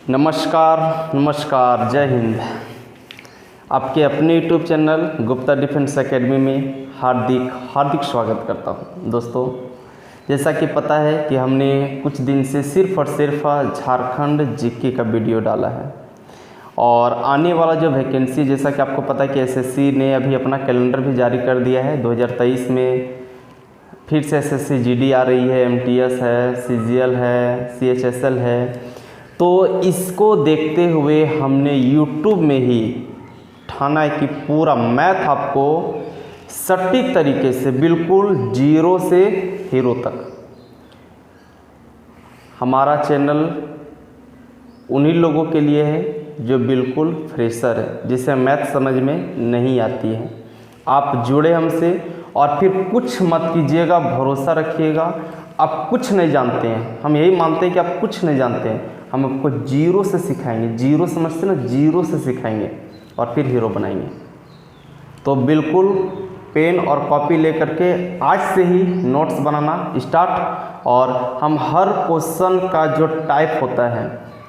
नमस्कार जय हिंद। आपके अपने YouTube channel Gupta defence academy में हार्दिक स्वागत करता हूं। दोस्तों, जैसा कि पता है कि हमने कुछ दिन से सिर्फ और सिर्फ झारखंड जीके का वीडियो डाला है और आने वाला जो वैकेंसी, जैसा कि आपको पता है कि एसएससी ने अभी अपना कैलेंडर भी जारी कर दिया है। 2023 में फिर से एसएससी जीडी आ रही है, एमटीएस है, सीजीएल है, सीएचएसएल है। तो इसको देखते हुए हमने यूट्यूब में ही ठाना है कि पूरा मैथ आपको सटीक तरीके से बिल्कुल जीरो से हीरो तक। हमारा चैनल उन्हीं लोगों के लिए है जो बिल्कुल फ्रेशर है, जिसे मैथ समझ में नहीं आती है। आप जुड़े हमसे और फिर कुछ मत कीजिएगा, भरोसा रखिएगा। आप कुछ नहीं जानते हैं, हम यही मानते हैं कि आप कुछ नहीं जानते हैं। हम आपको जीरो से सिखाएंगे, जीरो समझते ना, जीरो से सिखाएंगे और फिर हीरो बनाएंगे। तो बिल्कुल पेन और कॉपी लेकर के आज से ही नोट्स बनाना स्टार्ट। और हम हर क्वेश्चन का जो टाइप होता है,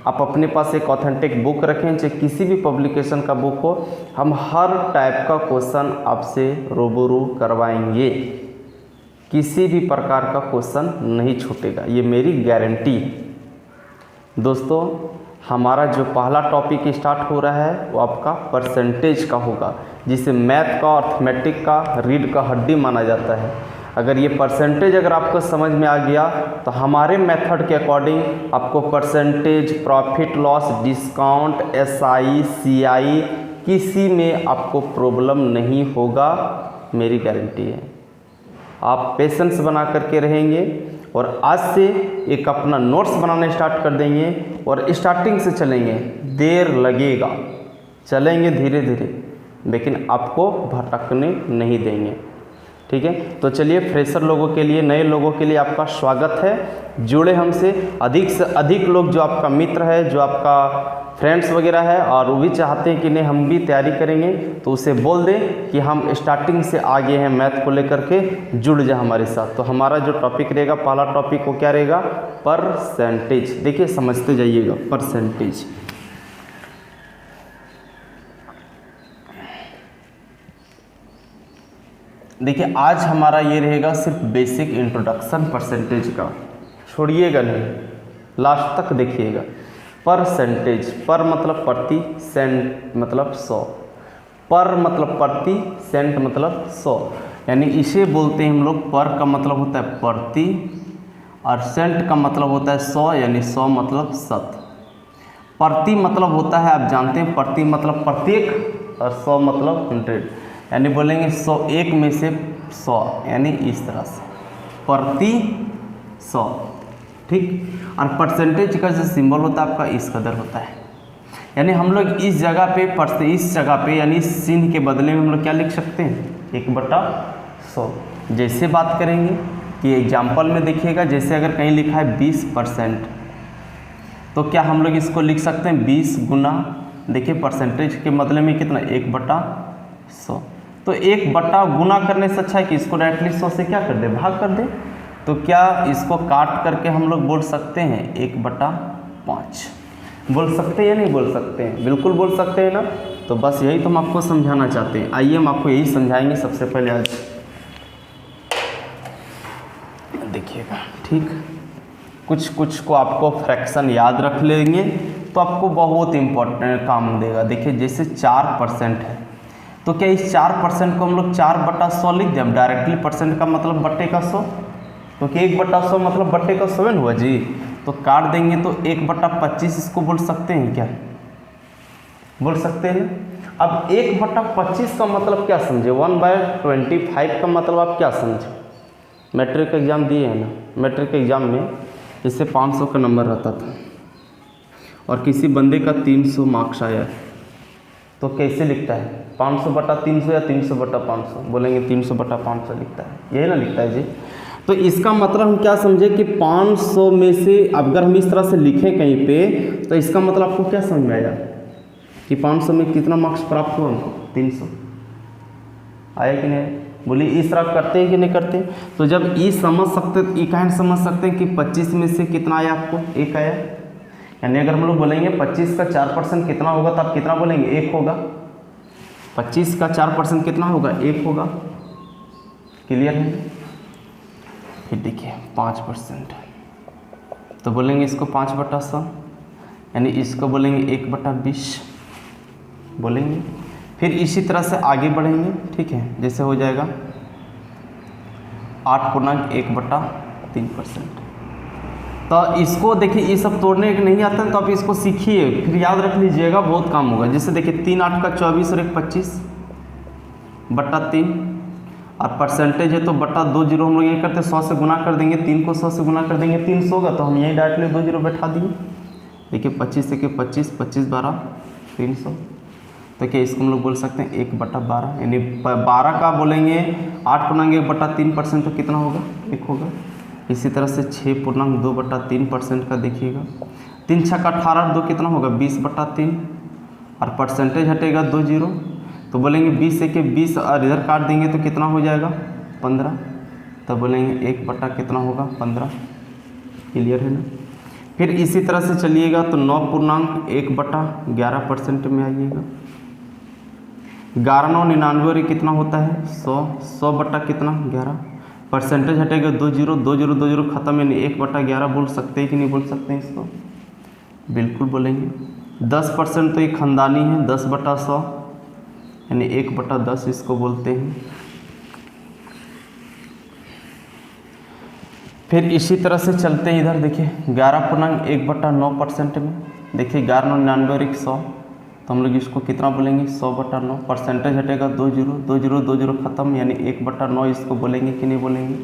आप अपने पास एक ऑथेंटिक बुक रखें, चाहे किसी भी पब्लिकेशन का बुक हो, हम हर टाइप का क्वेश्चन आपसे रूबरू करवाएंगे। किसी भी प्रकार का क्वेश्चन नहीं छूटेगा, ये मेरी गारंटी है। दोस्तों, हमारा जो पहला टॉपिक स्टार्ट हो रहा है वो आपका परसेंटेज का होगा, जिसे मैथ का, अर्थमेटिक का, रीड का हड्डी माना जाता है। अगर ये परसेंटेज अगर आपको समझ में आ गया तो हमारे मेथड के अकॉर्डिंग आपको percentage, profit loss, discount, SI, CI किसी में आपको प्रॉब्लम नहीं होगा, मेरी गारंटी है। आप पेशेंस बना करके रहेंगे और आज से एक अपना नोट्स बनाना स्टार्ट कर देंगे और स्टार्टिंग से चलेंगे। देर लगेगा, चलेंगे धीरे धीरे, लेकिन आपको भटकने नहीं देंगे। ठीक है, तो चलिए, फ्रेशर लोगों के लिए, नए लोगों के लिए आपका स्वागत है। जुड़े हमसे, अधिक से अधिक लोग जो आपका मित्र है, जो आपका फ्रेंड्स वगैरह है और वो भी चाहते हैं कि नहीं हम भी तैयारी करेंगे, तो उसे बोल दें कि हम स्टार्टिंग से आगे हैं मैथ को लेकर के, जुड़ जाए हमारे साथ। तो हमारा जो टॉपिक रहेगा, पहला टॉपिक वो क्या रहेगा? परसेंटेज। देखिए, समझते जाइएगा। परसेंटेज, देखिए आज हमारा ये रहेगा सिर्फ बेसिक इंट्रोडक्शन परसेंटेज का, छोड़िएगा नहीं, लास्ट तक देखिएगा। परसेंटेज, पर मतलब प्रति, सेंट मतलब 100। पर मतलब प्रति, सेंट मतलब 100, यानी इसे बोलते हैं हम लोग। पर का मतलब होता है प्रति और सेंट का मतलब होता है 100, यानी 100 मतलब 100। प्रति मतलब होता है, आप जानते हैं, प्रति मतलब प्रत्येक और 100 मतलब 100, यानी बोलेंगे 101 में से 100, यानी इस तरह से प्रति 100। ठीक, और परसेंटेज का जो सिंबल होता है आपका इस कदर होता है, यानी हम लोग इस जगह पे, इस जगह पे यानी इस चिन्ह के बदले में हम लोग क्या लिख सकते हैं? 1/100। जैसे बात करेंगे कि एग्जाम्पल में देखिएगा, जैसे अगर कहीं लिखा है 20%, तो क्या हम लोग इसको लिख सकते हैं 20 गुना, देखिए परसेंटेज के बदले में कितना? 1/100। तो 1 गुना करने से अच्छा है कि इसको डायरेक्टली 100 से क्या कर दे? भाग कर दे। तो क्या इसको काट करके हम लोग बोल सकते हैं 1/5? बोल सकते हैं या नहीं बोल सकते हैं? बिल्कुल बोल सकते हैं ना। तो बस यही तो हम आपको समझाना चाहते हैं। आइए हम आपको यही समझाएंगे सबसे पहले आज, देखिएगा। ठीक, कुछ को आपको फ्रैक्शन याद रख लेंगे तो आपको बहुत इंपॉर्टेंट काम देगा। देखिए, जैसे 4% है, तो क्या इस 4% को हम लोग 4/100 लिख दें? डायरेक्टली परसेंट का मतलब बट्टे का 100, तो क्या 1/100 मतलब बट्टे का 100 हुआ जी। तो काट देंगे तो 1/25 इसको बोल सकते हैं क्या? बोल सकते हैं। अब 1/25 का मतलब क्या समझे? 1/25 का मतलब आप क्या समझे? मैट्रिक एग्जाम दिए हैं ना, मैट्रिक एग्जाम में इससे 500 का नंबर रहता था और किसी बंदे का 300 मार्क्स आया, तो कैसे लिखता है? 500/300 या 300/500? बोलेंगे 300/500 लिखता है, यही ना लिखता है जी। तो इसका मतलब हम क्या समझे कि 500 में से अगर हम इस तरह से लिखें कहीं पे, तो इसका मतलब आपको क्या समझ में आया कि 500 में कितना मार्क्स प्राप्त हुआ हमको? 300 आया कि नहीं? बोलिए, इस तरह करते हैं कि नहीं करते? तो जब ई समझ सकते, ई कहन समझ सकते हैं कि 25 में से कितना आया आपको? 1 आया। यानी अगर हम लोग बोलेंगे 25 का 4% कितना होगा, तो आप कितना बोलेंगे, 1 होगा। 25 का 4% कितना होगा, 1 होगा। क्लियर है। फिर देखिए 5%, तो बोलेंगे इसको 5/100, यानी इसको बोलेंगे 1/20 बोलेंगे। फिर इसी तरह से आगे बढ़ेंगे, ठीक है। जैसे हो जाएगा 8.1/3%। तो इसको देखिए, ये सब तोड़ने के नहीं आता है तो आप इसको सीखिए, फिर याद रख लीजिएगा, बहुत काम होगा। जैसे देखिए 3 8 का 24 और 1 25/3, और परसेंटेज है तो बटा 2 जीरो हम लोग ये करते 100 से गुना कर देंगे, 3 को 100 से गुना कर देंगे 300 होगा, तो हम यही डायरेक्टली 2 जीरो बैठा दिए। देखिए 25 के 25, 25 12 300, तो क्या इसको हम लोग बोल सकते हैं 1/12, यानी 12 का बोलेंगे 8.1/3% तो कितना होगा, 1 होगा। इसी तरह से 6.2/3% का देखिएगा, 3 6 का 18, 2 कितना होगा, 20/3, और परसेंटेज हटेगा 2 जीरो, तो बोलेंगे 20 के 20 और इधर काट देंगे तो कितना हो जाएगा, 15, तब बोलेंगे 1 कितना होगा, 15। क्लियर है ना। फिर इसी तरह से चलिएगा तो 9.1/11% में आइएगा। 11 9 99 और कितना होता है, 100, 100 बटा कितना, 11, परसेंटेज हटेगा 2 जीरो, 2 जीरो 2 जीरो खत्म, यानी 1/11 बोल सकते हैं कि नहीं बोल सकते हैं इसको, बिल्कुल बोलेंगे। 10% तो ये खानदानी है, 10/100, यानी 1/10 इसको बोलते हैं। फिर इसी तरह से चलते हैं इधर, देखिए 11.1/9% में, देखिए 11 9 99 और 100, तो हम लोग इसको कितना बोलेंगे, 100/9, परसेंटेज हटेगा 2 जीरो, 2 जीरो 2 जीरो खत्म, यानी 1/9 इसको बोलेंगे कि नहीं बोलेंगे।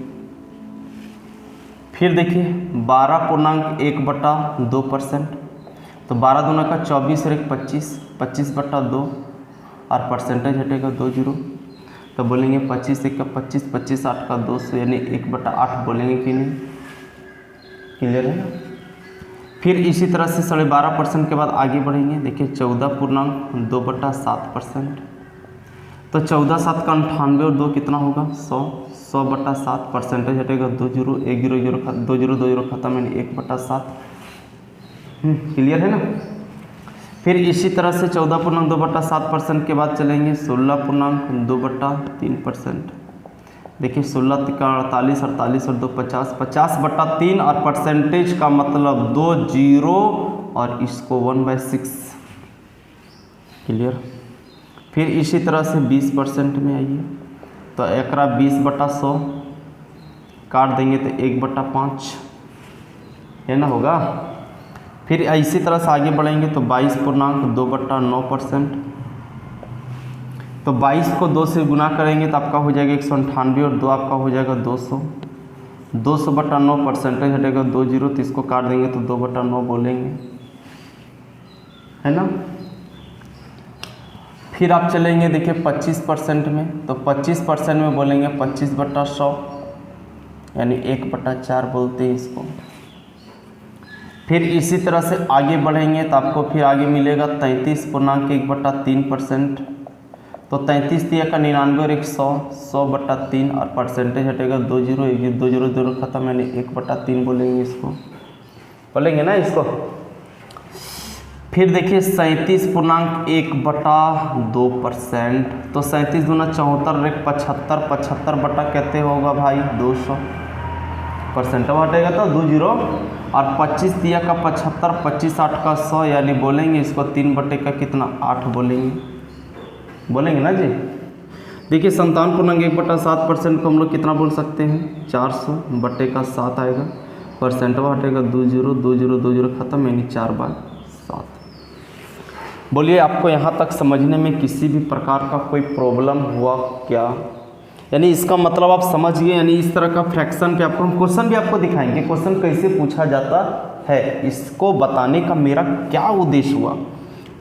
फिर देखिए 12.1/2%, तो 12 दूना का 24 और 1 25, 25/2, और परसेंटेज हटेगा 2 जीरो, तो बोलेंगे 25 1 का 25, 25 8 का 200, यानी 1/8 बोलेंगे कि नहीं। क्लियर है ना। फिर इसी तरह से 12.5% के बाद आगे बढ़ेंगे, देखिए 14.2/7%, तो 14 7 का 98 और 2 कितना होगा, 100, 100/7, परसेंटेज हटेगा 2 जीरो, 1 जीरो 2 जीरो 2 जीरो खत्म, यानी 1/7। क्लियर है ना। फिर इसी तरह से 14.2/7% के बाद चलेंगे 16.2/3%, देखिए 16 का 48, 48 और 2 50, 50/3, और परसेंटेज का मतलब 2 जीरो और इसको 1/6। क्लियर। फिर इसी तरह से 20% में आइए, तो एकरा 20/100 काट देंगे तो 1/5 है ना, होगा। फिर इसी तरह से आगे बढ़ेंगे तो 22.2/9%, तो 22 को 2 से गुना करेंगे तो आपका हो जाएगा 198, और 2 आपका हो जाएगा 200, 200/9, परसेंटेज हटेगा 2 जीरो, तो इसको काट देंगे तो 2/9 बोलेंगे, है ना। फिर आप चलेंगे देखिए 25% में, तो 25% में बोलेंगे 25/100, यानी 1/4 बोलते हैं इसको। फिर इसी तरह से आगे बढ़ेंगे तो आपको फिर आगे मिलेगा 33.1/3%, तो 33 का 99 और 100, 100/3, और परसेंटेज हटेगा 2 जीरो, 1 जीरो 2 जीरो 2 जीरो खत्म, यानी 1/3 बोलेंगे इसको, बोलेंगे ना इसको। फिर देखिए 37.1/2%, तो 37 दूना 74 और 1 75, 75 बटा कहते होगा भाई 200, परसेंट हटेगा तो 2 जीरो, और 25 का 75, 25 8 का 100, यानी बोलेंगे इसको 3 बटे का कितना, 8 बोलेंगे, बोलेंगे ना जी। देखिए 57.1/7% को हम लोग कितना बोल सकते हैं, 400/7 आएगा, परसेंट हटेगा 2 जीरो 2 जीरो 2 जीरो खत्म, यानी 4/7। बोलिए आपको यहाँ तक समझने में किसी भी प्रकार का कोई प्रॉब्लम हुआ क्या, यानी इसका मतलब आप समझ गए। यानी इस तरह का फ्रैक्शन पे आपको हम क्वेश्चन भी आपको दिखाएंगे, क्वेश्चन कैसे पूछा जाता है, इसको बताने का मेरा क्या उद्देश्य हुआ,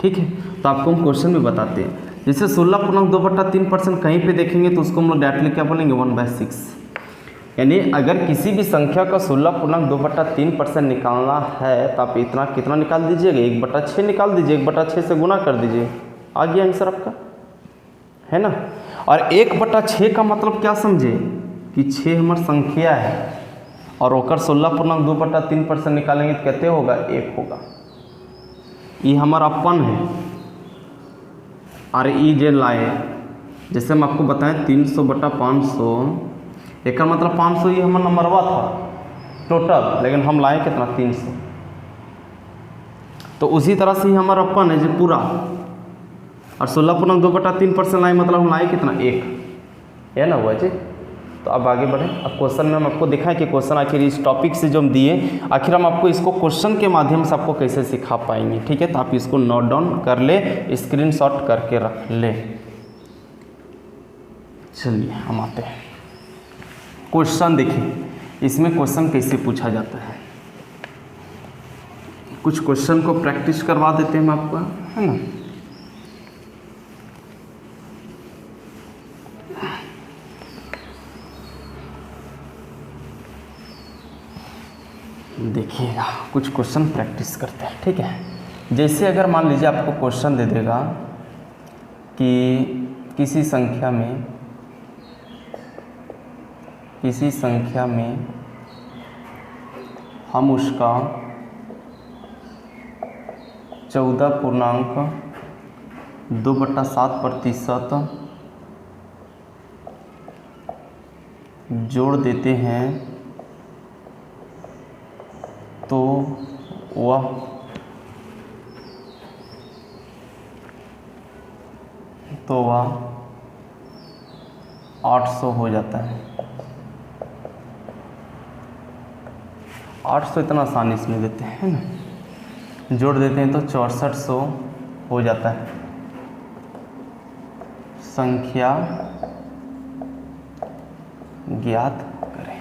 ठीक है। तो आपको हम क्वेश्चन भी बताते हैं। जैसे 16.2/3% कहीं पे देखेंगे तो उसको हम लोग डायरेक्टली क्या बोलेंगे, 1/6, यानी अगर किसी भी संख्या का 16.2/3% निकालना है तो आप इतना कितना निकाल दीजिएगा, 1/6 निकाल दीजिए, 1/6 से गुना कर दीजिए, आ गया आंसर आपका, है ना। और 1/6 का मतलब क्या समझे कि 6 हमारी संख्या है, और होकर 16.2/3% निकालेंगे तो कहते होगा 1 होगा, ये हमारा अपन है और ई जे लाए, जैसे हम आपको बताएं 300/500, एक मतलब 500 ये हमारा नंबरवा था टोटल, लेकिन हम लाए कितना 300। तो उसी तरह से ही हमारा अपन है जो पूरा, और 16/2/3% लाए मतलब हम लाए कितना 1, है ना हुआ जी। तो अब आगे बढ़े। अब क्वेश्चन में हम आपको दिखाएं कि क्वेश्चन आखिर इस टॉपिक से जो हम दिए, आखिर हम आपको इसको क्वेश्चन के माध्यम से आपको कैसे सिखा पाएंगे। ठीक है, तो आप इसको नोट डाउन कर ले, स्क्रीनशॉट करके रख ले। चलिए हम आते हैं क्वेश्चन। देखिए इसमें क्वेश्चन कैसे पूछा जाता है, कुछ क्वेश्चन को प्रैक्टिस करवा देते हैं हम आपको, है ना। देखिएगा कुछ क्वेश्चन प्रैक्टिस करते हैं। ठीक है, जैसे अगर मान लीजिए आपको क्वेश्चन दे देगा कि किसी संख्या में हम उसका 14.2/7% जोड़ देते हैं तो वह 800 हो जाता है। 800 इतना आसानी से नहीं देते हैं ना, जोड़ देते हैं तो 6400 हो जाता है। संख्या ज्ञात करें।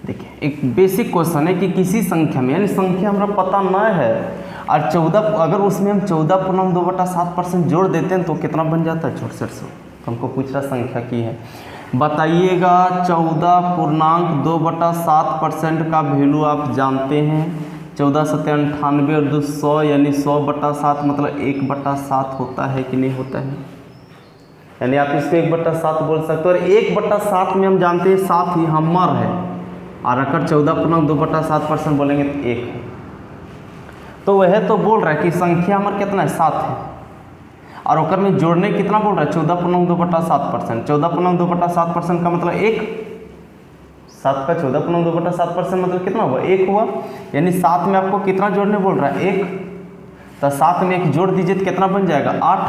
देखिए एक बेसिक क्वेश्चन है कि किसी संख्या में, यानी संख्या हमारा पता न है और 14, अगर उसमें हम 14.2/7% जोड़ देते हैं तो कितना बन जाता है 6400। तो हमको पूछ रहा संख्या की है, बताइएगा 14.2/7% का वैल्यू आप जानते हैं। 14 × 7 = 98 और 2 100, यानी 100/7 मतलब 1/7 होता है कि नहीं होता है। यानी आप इसको 1/7 बोल सकते हो। और 1/7 में हम जानते हैं 7 ही हमर है, और अगर 14.2/7% बोलेंगे तो 1 है। तो वह तो बोल रहा है कि संख्या हमारा कितना है 7 है, और ओकर में जोड़ने कितना बोल रहा है 14.2/7%। 14.2/7% का मतलब 1, 7 का 14.2/7% मतलब कितना हुआ 1 हुआ। यानी 7 में आपको कितना जोड़ने बोल रहा है 1, तो 7 में 1 जोड़ दीजिए तो कितना बन जाएगा 8।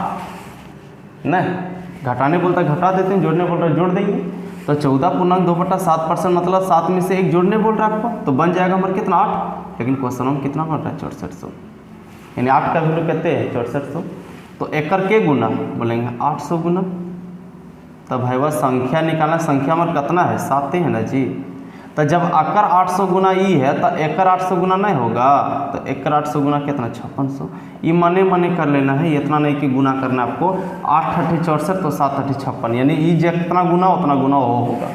नहीं, घटाने बोलता है घटा देते हैं, जोड़ने बोल रहा है जोड़ देंगे। तो 14.2/7% मतलब 7 में से 1 जोड़ने बोल रहा है आपको, तो बन जाएगा हमारा कितना 8। लेकिन क्वेश्चन में कितना बन रहा है 6400, यानी 8 का वैल्यू कहते हैं 6400। तो एकर के गुना बोलेंगे 800 गुना। तो भाई वह संख्या निकालना, संख्या हमारा कितना है 7 है ना जी। तो जब अकर 800 गुना ई है तो एकर 800 गुना नहीं होगा, तो एकर 800 गुना कितना 5600। ये मने कर लेना है, इतना नहीं कि गुना करना आपको। 8 × 8 = 64 तो 7 × 8 = 56, यानी ये जितना गुना उतना गुना होगा,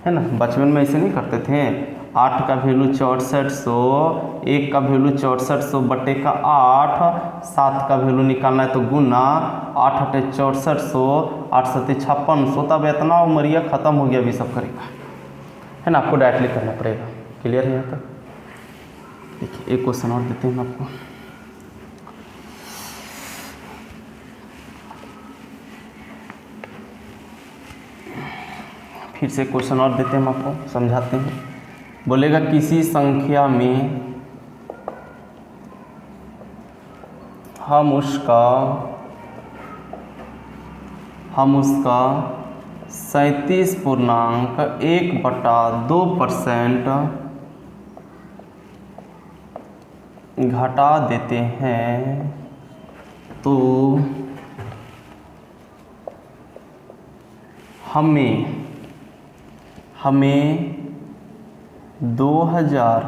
है ना। बचपन में ऐसे नहीं करते थे, 8 का वैल्यू 6400, 1 का वैल्यू 6400/8, 7 का वैल्यू निकालना है तो गुना 8 × 8 = 6400, 8 × 7 = 5600। तब इतना उमरिया ख़त्म हो गया अभी सब करेगा, है ना। आपको डायरेक्टली करना पड़ेगा। क्लियर है यहाँ तक। देखिए एक क्वेश्चन और देते हैं आपको। फिर से क्वेश्चन और देते हैं हम आपको, समझाते हैं। बोलेगा किसी संख्या में हम उसका 37.1/2% घटा देते हैं तो हमें 2000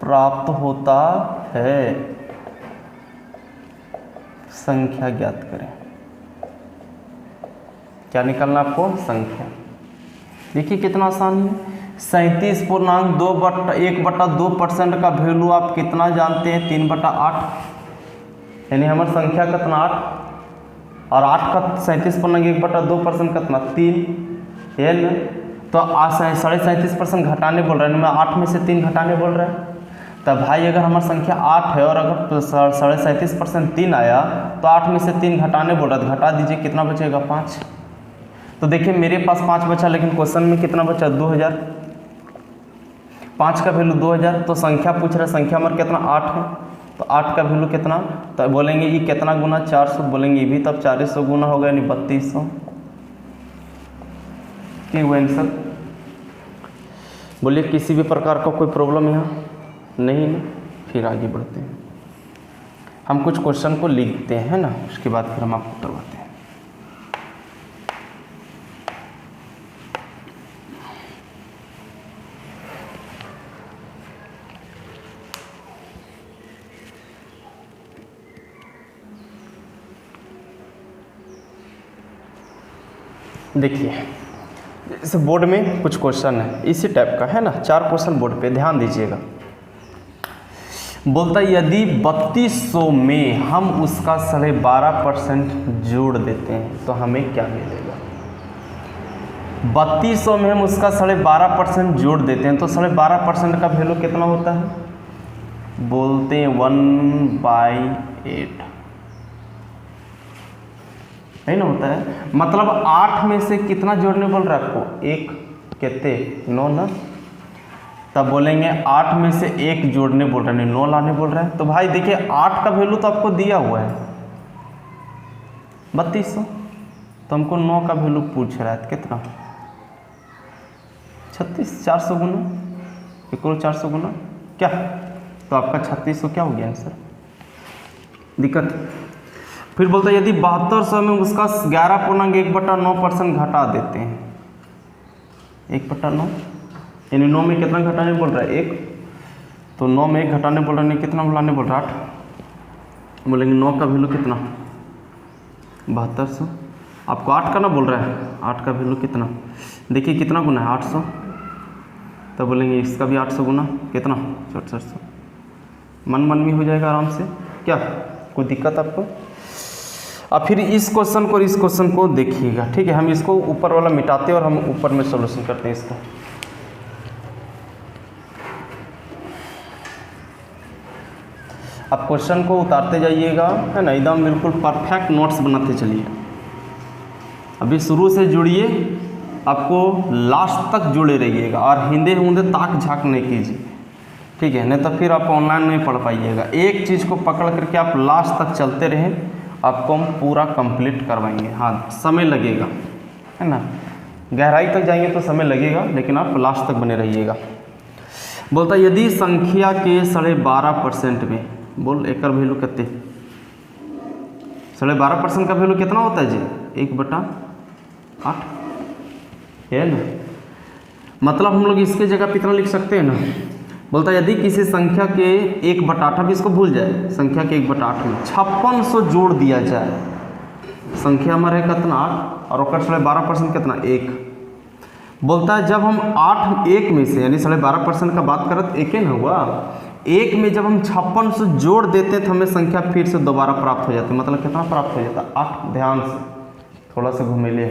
प्राप्त होता है। संख्या ज्ञात करें। क्या निकालना आपको संख्या। देखिए कितना आसान है। 37.1/2% का वैल्यू आप कितना जानते हैं 3/8, यानी हमारी संख्या कितना 8, और 8 का 37.1/2% कितना 3, है ना। तो 37.5% घटाने बोल रहा है, मैं 8 में से 3 घटाने बोल रहा है, तब भाई अगर हमारी संख्या 8 है और अगर 37.5% 3 आया तो 8 में से 3 घटाने बोल रहा था, घटा दीजिए, कितना बचेगा 5। तो देखिए मेरे पास 5 बचा, लेकिन क्वेश्चन में कितना बचा 2000, 5 का वैल्यू 2000। तो संख्या पूछ रहा है, संख्या हमारा कितना 8 है, तो 8 का वैल्यू कितना, तो बोलेंगे ये कितना गुना 400, बोलेंगे ये भी तब 400 गुना होगा, यानी 3200 की हुआ आंसर। बोलिए किसी भी प्रकार का कोई प्रॉब्लम यहाँ नहीं ना। फिर आगे बढ़ते हैं, हम कुछ क्वेश्चन को लिखते हैं ना, उसके बाद फिर हम आपको करवाते हैं। देखिए इस बोर्ड में कुछ क्वेश्चन है इसी टाइप का है ना, 4 क्वेश्चन बोर्ड पे, ध्यान दीजिएगा। बोलता है यदि 3200 में हम उसका 12.5% जोड़ देते हैं तो हमें क्या मिलेगा। 3200 में हम उसका 12.5% जोड़ देते हैं तो 12.5% का वैल्यू कितना होता है, बोलते हैं 1/8 नहीं ना होता है। मतलब 8 में से कितना जोड़ने बोल रहा है आपको, 1 कितने 9 ना, तब बोलेंगे 8 में से 1 जोड़ने बोल रहा है, 9 लाने बोल रहा है। तो भाई देखिए 8 का वैल्यू तो आपको दिया हुआ है 3200, तो हमको 9 का वैल्यू पूछ रहा है कितना 36, 400 गुना, इक्वल 400 गुना क्या, तो आपका 3600 क्या हो गया आंसर। दिक्कत। फिर बोलता है यदि 7200 में उसका 11.1/9% घटा देते हैं, 1/9 यानी 9 में कितना घटाने बोल रहा है 1, तो 9 में 1 घटाने बोल रहा है, कितना बुलाने बोल रहा है 8, बोलेंगे 9 का वैल्यू कितना 7200, आपको 8 का ना बोल रहा है, 8 का वैल्यू कितना, देखिए कितना गुना है 800, तो बोलेंगे इसका भी 800 गुना कितना 6400, मन में हो जाएगा आराम से, क्या कोई दिक्कत आपको। अब फिर इस क्वेश्चन को और इस क्वेश्चन को देखिएगा, ठीक है। हम इसको ऊपर वाला मिटाते हैं और हम ऊपर में सॉल्यूशन करते हैं इसका। अब क्वेश्चन को उतारते जाइएगा है ना, एकदम बिल्कुल परफेक्ट नोट्स बनाते चलिए। अभी शुरू से जुड़िए, आपको लास्ट तक जुड़े रहिएगा और हिंदे हुंदे ताक झाक नहीं कीजिए, ठीक है, नहीं तो फिर आप ऑनलाइन नहीं पढ़ पाइएगा। एक चीज़ को पकड़ करके आप लास्ट तक चलते रहें, आपको हम पूरा कंप्लीट करवाएंगे। हाँ समय लगेगा है ना, गहराई तक जाएंगे तो समय लगेगा, लेकिन आप लास्ट तक बने रहिएगा। बोलता यदि संख्या के 12.5% में, बोल एक वैल्यू कितने 12.5% का वैल्यू कितना होता है जी 1/8 है ना। मतलब हम लोग इसके जगह कितना लिख सकते हैं ना, बोलता यदि किसी संख्या के 1/8, अब इसको भूल जाए, संख्या के 1/8 में 5600 जोड़ दिया जाए, संख्या हमारा है कितना 8 और ओकर 12.5% कितना 1। बोलता है जब हम 8 1 में से यानी 12.5% का बात करत 1 ना हुआ, 1 में जब हम 5600 जोड़ देते तो हमें संख्या फिर से दोबारा प्राप्त हो जाती, मतलब कितना प्राप्त हो जाता 8। ध्यान से थोड़ा सा घूमेले,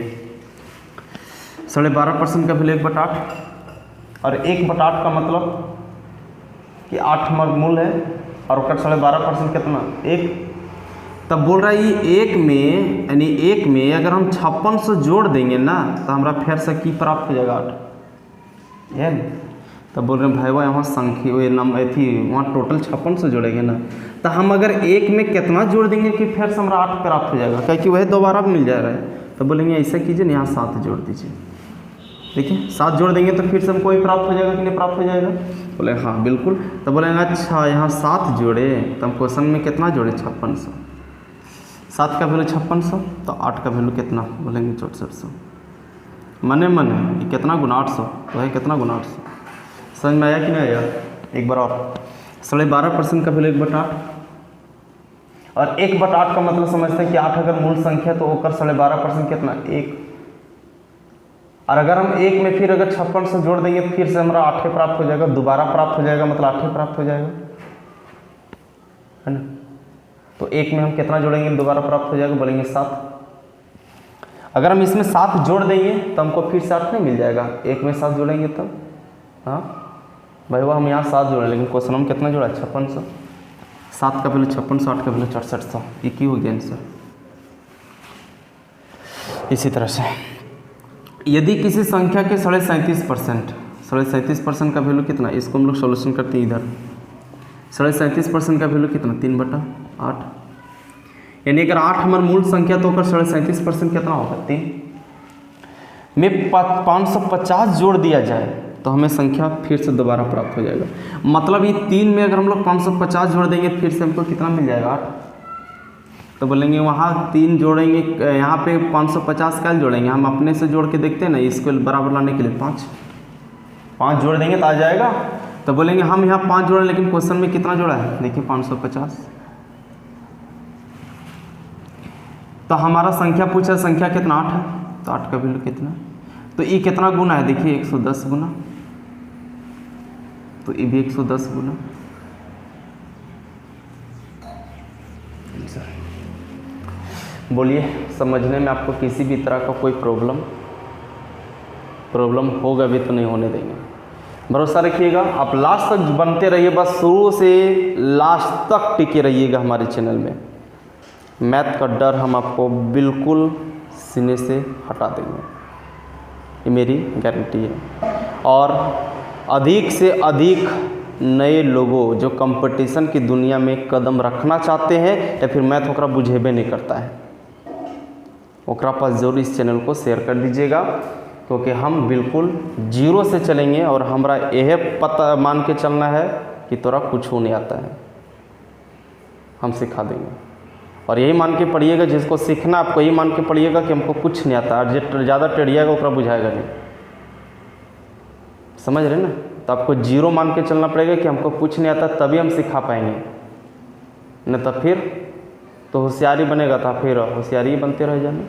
12.5% का वैल्यू 1/8 और 1/8 का मतलब कि 8 वर्गमूल है और ओकर 12.5% कितना 1। तब बोल रहा है ये 1 में यानी 1 में अगर हम 5600 जोड़ देंगे ना तो हमारा फिर से की प्राप्त हो जाएगा 8 है ना। तब बोल रहे हैं भाई यहाँ संख्या ये नंबर थी वहाँ टोटल 5600 जोड़ेंगे ना, तो हम अगर 1 में कितना जोड़ देंगे कि फिर से हमारा 8 प्राप्त हो जाएगा, क्योंकि वह दोबारा मिल जा रहा है। तो बोलेंगे ऐसा कीजिए ना, यहाँ 7 जोड़ दीजिए, देखिए 7 जोड़ देंगे तो फिर से हमको ही प्राप्त हो जाएगा कि नहीं प्राप्त हो जाएगा, बोले हाँ बिल्कुल। तो बोलेंगे अच्छा यहाँ 7 जोड़े, तो हम क्वेश्चन में कितना जोड़े 5600, 7 का वैल्यू 5600, तो 8 का वैल्यू कितना, बोलेंगे 6400, मने ये कितना गुना 800, तो है कितना गुना 800, समझ में आया कि नहीं आया। एक बार और 12.5% का वैल्यू 1/8 और 1/8 का मतलब समझते हैं कि 8 अगर मूल संख्या तो ओकर 12.5% कितना 1, और अगर हम 1 में फिर अगर 5600 जोड़ देंगे तो फिर से हमारा 8 प्राप्त हो जाएगा, दोबारा प्राप्त हो जाएगा, मतलब 8 प्राप्त हो जाएगा है ना। तो 1 में हम कितना जोड़ेंगे दोबारा प्राप्त हो जाएगा, बोलेंगे 7। अगर हम इसमें 7 जोड़ देंगे तो हमको फिर से 8 नहीं मिल जाएगा, 1 में 7 जोड़ेंगे तब हाँ भाई वो हम यहाँ 7 जोड़े, लेकिन क्वेश्चन में कितना जोड़ा है? 5600। 7 का वैल्यू 5600, 8 का वैल्यू 6400, ये की हो गया आंसर। इसी तरह से यदि किसी संख्या के 37% का वैल्यू कितना, इसको हम लोग सॉल्यूशन करते हैं इधर। 37% का वैल्यू कितना? 3/8। यानी अगर 8 हमारा मूल संख्या तो अगर 37% कितना होगा? 3 में 550 जोड़ दिया जाए तो हमें संख्या फिर से दोबारा प्राप्त हो जाएगा। मतलब ये 3 में अगर हम लोग 550 जोड़ देंगे फिर से हमको कितना मिल जाएगा? 8। तो बोलेंगे वहाँ 3 जोड़ेंगे, यहाँ पे 550 क्या जोड़ेंगे? हम अपने से जोड़ के देखते हैं ना, इसको बराबर लाने के लिए 5 जोड़ देंगे तो आ जाएगा। तो बोलेंगे हम यहाँ 5 जोड़े, लेकिन क्वेश्चन में कितना जोड़ा है? देखिए 550। तो हमारा संख्या पूछा, संख्या कितना? 8 है, तो 8 का वैल्यू कितना? तो ये कितना गुना है? देखिए 110 गुना, तो ये भी 110 गुना। बोलिए, समझने में आपको किसी भी तरह का कोई प्रॉब्लम होगा भी तो नहीं होने देंगे। भरोसा रखिएगा, आप लास्ट तक बनते रहिए, बस शुरू से लास्ट तक टिके रहिएगा हमारे चैनल में। मैथ का डर हम आपको बिल्कुल सीने से हटा देंगे, ये मेरी गारंटी है। और अधिक से अधिक नए लोगों जो कंपटीशन की दुनिया में कदम रखना चाहते हैं या फिर मैथ ओकरा बुझेबे नहीं करता है, ओकरा पास जरूर इस चैनल को शेयर कर दीजिएगा, क्योंकि हम बिल्कुल जीरो से चलेंगे और हमारा यह पता मान के चलना है कि तोरा कुछ नहीं आता है, हम सिखा देंगे। और यही मान के पढ़िएगा, जिसको सीखना आपको यही मान के पढ़िएगा कि हमको कुछ नहीं आता, और जो ज़्यादा टेढ़िएगा ओकरा बुझाएगा नहीं। समझ रहे ना? तो आपको जीरो मान के चलना पड़ेगा कि हमको कुछ नहीं आता, तभी हम सिखा पाएंगे, नहीं तो फिर तो होशियारी बनेगा, तो फिर होशियारी बनते रह जाना।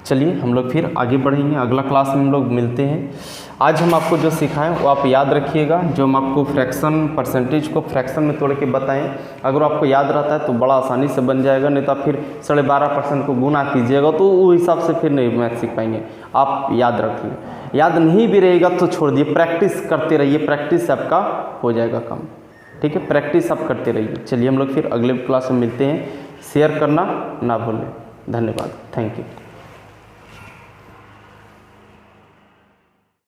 चलिए हम लोग फिर आगे बढ़ेंगे, अगला क्लास में हम लोग मिलते हैं। आज हम आपको जो सिखाएं वो आप याद रखिएगा, जो हम आपको फ्रैक्शन परसेंटेज को फ्रैक्शन में तोड़ के बताएं, अगर आपको याद रहता है तो बड़ा आसानी से बन जाएगा, नहीं तो आप फिर 12.5% को गुना कीजिएगा तो वो हिसाब से फिर नहीं मैथ सीख पाएंगे। आप याद रखिए, याद नहीं भी रहेगा तो छोड़ दिए, प्रैक्टिस करते रहिए, प्रैक्टिस से आपका हो जाएगा काम। ठीक है, प्रैक्टिस आप करते रहिए। चलिए हम लोग फिर अगले क्लास में मिलते हैं, शेयर करना ना भूलें। धन्यवाद, थैंक यू।